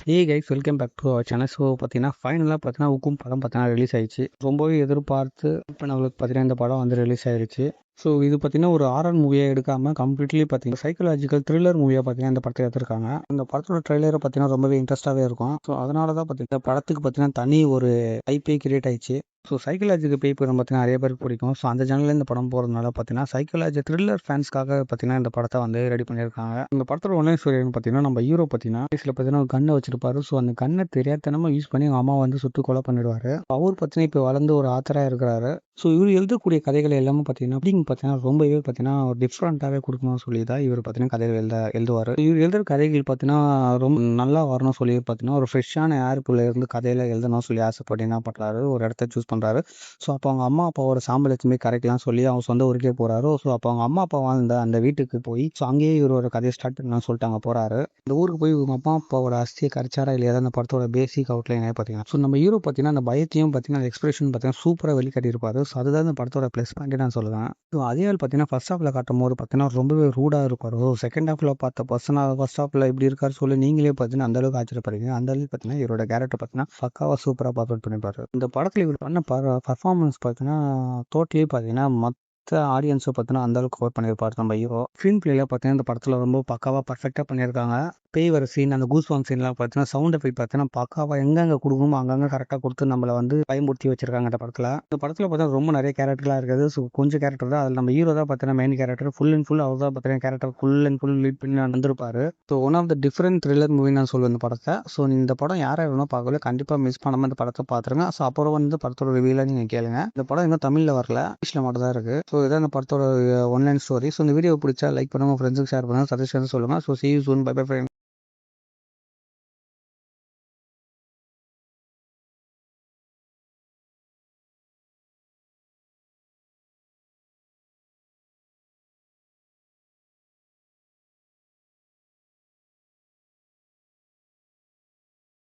Hey guys, welcome back to our channel. So பார்த்தீங்கன்னா ஃபைனலாக பார்த்தீங்கன்னா ஹுக்கும் படம் பார்த்தீங்கன்னா ரிலீஸ் ஆயிடுச்சு. ரொம்பவே எதிர்பார்த்து இப்போ நம்மளுக்கு பார்த்தீங்கன்னா இந்த படம் வந்து ரிலீஸ் ஆயிடுச்சு. ஸோ இது பார்த்தீங்கன்னா ஒரு ஹாரர் மூவியாக எடுக்காமல் கம்ப்ளீட்லி பார்த்தீங்கன்னா சைக்கலாஜிக்கல் த்ரில்லர் மூவியாக பார்த்தீங்கன்னா இந்த படத்தை எடுத்திருக்காங்க. இந்த படத்தோட ட்ரெய்லரை பார்த்தீங்கன்னா ரொம்பவே இன்ட்ரெஸ்ட்டாகவே இருக்கும். ஸோ அதனால தான் பார்த்தீங்கன்னா இந்த படத்துக்கு பார்த்தீங்கன்னா தனி ஒரு ஐபி கிரியேட் ஆயிடுச்சு. ஸோ சைக்கலாஜிக்கல் பேய் படம் பார்த்தீங்கன்னா நிறைய பேருக்கு பிடிக்கும். ஸோ அந்த ஜன்னலில் இந்த படம் போகிறதுனால பார்த்தீங்கன்னா சைக்கலாஜி த்ரில்லர் ஃபேன்ஸ்க்காக பார்த்தீங்கன்னா இந்த படத்தை வந்து ரெடி பண்ணியிருக்காங்க. இந்த படத்தோட ஒன்லைன் ஸ்டோரி பார்த்தீங்கன்னா நம்ம ஹீரோ பார்த்தீங்கன்னா பார்த்தீங்கன்னா ஒரு கண்ணை வச்சிருப்பாரு. ஸோ அந்த கண்ணை தெரியாதனமா யூஸ் பண்ணி அவங்க அம்மா வந்து சுட்டு கொலை பண்ணிடுவாரு. அவர் பார்த்தீங்கன்னா இப்போ வளர்ந்து ஒரு ஆத்தராக இருக்கிறாரு. ஸோ இவர் எழுதக்கூடிய கதைகள் எல்லாமே பார்த்தீங்கன்னா பார்த்தீங்கன்னா ரொம்பவே பார்த்தீங்கன்னா ஒரு டிஃப்ரெண்ட்டாகவே கொடுக்கணும்னு சொல்லி தான் இவர் பார்த்தீங்கன்னா கதைகள் எழுதுவார். இவர் எழுதுகிற கதைகள் பார்த்தீங்கன்னா ரொம்ப நல்லா வரணும்னு சொல்லி பார்த்தீங்கன்னா ஒரு ஃப்ரெஷ்ஷான ஏருக்குள்ளே இருந்து கதையில் எழுதணும்னு சொல்லி ஆசைப்பட்டு என்ன பண்ணுறாரு, ஒரு இடத்த சூஸ் பண்ணுறாரு. ஸோ அப்போ அவங்க அம்மா அப்பாவோட சாம்பல் எதுவுமே கரைக்கலாம் சொல்லி அவங்க சொந்த ஊருக்கே போகிறாரு. ஸோ அப்போ அவங்க அம்மா அப்பா வாழ்ந்த அந்த வீட்டுக்கு போய் ஸோ அங்கேயே இவரோட கதையை ஸ்டார்ட் பண்ணலாம் சொல்லிட்டு அங்கே போகிறாரு. இந்த ஊருக்கு போய் இவங்க அம்மா அப்பாவோட அஸ்தியை கரைச்சாரா இல்லையா அந்த படத்தோட பேசிக் அவுட்லைனே பார்த்தீங்கன்னா ஸோ நம்ம ஹீரோ பார்த்தீங்கன்னா அந்த பயத்தையும் பார்த்தீங்கன்னா அந்த எக்ஸ்பிரஷன் பார்த்தீங்கன்னா சூப்பராக வெளிக்காட்டியிருப்பாரு. ஸோ அதுதான் இந்த படத்தோட ப்ளஸ் பாயிண்ட் நான் சொல்லுவேன். ஸோ அதே ஆள் பார்த்தீங்கன்னா ஃபர்ஸ்ட் ஹாஃபில் காட்டும் போது பார்த்தீங்கன்னா ரொம்பவே ரூடாக இருப்பார். ஸோ செகண்ட் ஹாஃபில் பார்த்த பர்சனாக ஃபர்ஸ்ட் ஹாஃபில் இப்படி இருக்காரு சொல்லி நீங்களே பார்த்தீங்கன்னா அந்த அளவுக்கு ஆச்சரியப்படுறீங்க. அந்த அளவுக்கு பார்த்தீங்கன்னா இவரோட கேரக்டர் பார்த்தீங்கன்னா பக்காவாக சூப்பராக பர்ஃபார்ம் பண்ணிப்பாரு. இந்த படத்தில் இவர் பண்ண பர்ஃபார்மன்ஸ் பார்த்தீங்கன்னா டோட்டலி பார்த்தீங்கன்னா ஆடியன்ஸை பார்த்தீங்கன்னா அந்த அளவுக்கு கவர் பண்ணியிருப்பாரு நம்ம ஹீரோ. ஸ்க்ரீன் பிளேல பார்த்தீங்கன்னா இந்த படத்தில் ரொம்ப பக்காவாக பர்ஃபெக்டாக பண்ணியிருக்காங்க. பேய் வர சீன், அந்த கூஸ் வாங் சீன்லாம் பார்த்தீங்கன்னா சவுண்ட் எஃபெக்ட் பார்த்தீங்கன்னா பக்காவாக எங்கெங்கே கொடுக்கணுமோ அங்கங்கே கரெக்டாக கொடுத்து நம்மளை வந்து பயமுறுத்தி வச்சிருக்காங்க இந்த படத்தில். இந்த படத்தில் பார்த்தீங்கன்னா ரொம்ப நிறைய கேரக்டர்லாம் இருக்குது. ஸோ கொஞ்சம் கேரக்டர் தான் அதில் நம்ம ஹீரோ தான் பார்த்தீங்கன்னா main character. Full and full அவர் தான் பார்த்தீங்கன்னா character full and full lead பண்ணி வந்திருப்பாரு. So one of the different thriller movie நான் சொல்லுவேன் இந்த படத்தை. ஸோ இந்த படம் யாரை வேணும் பார்க்கல, கண்டிப்பாக மிஸ் பண்ணாமல் இந்த படத்தை பார்த்துருங்க. ஸோ அப்புறம் வந்து படத்தோட ரிவியூலாம் நீங்கள் கேளுங்க. இந்த படம் இன்னும் தமிழில் வரல, இங்கிலீஷில் மட்டும் தான் இருக்குது. ஸோ இதான் இந்த படத்தோட ஒன்லைன் ஸ்டோரி. ஸோ இந்த வீடியோ பிடிச்சா லைக் பண்ணுங்கள், ஃப்ரெண்ட்ஸுக்கு ஷேர் பண்ணுங்கள், சஜஷன் சொல்லுங்கள். So see you soon, bye bye friends.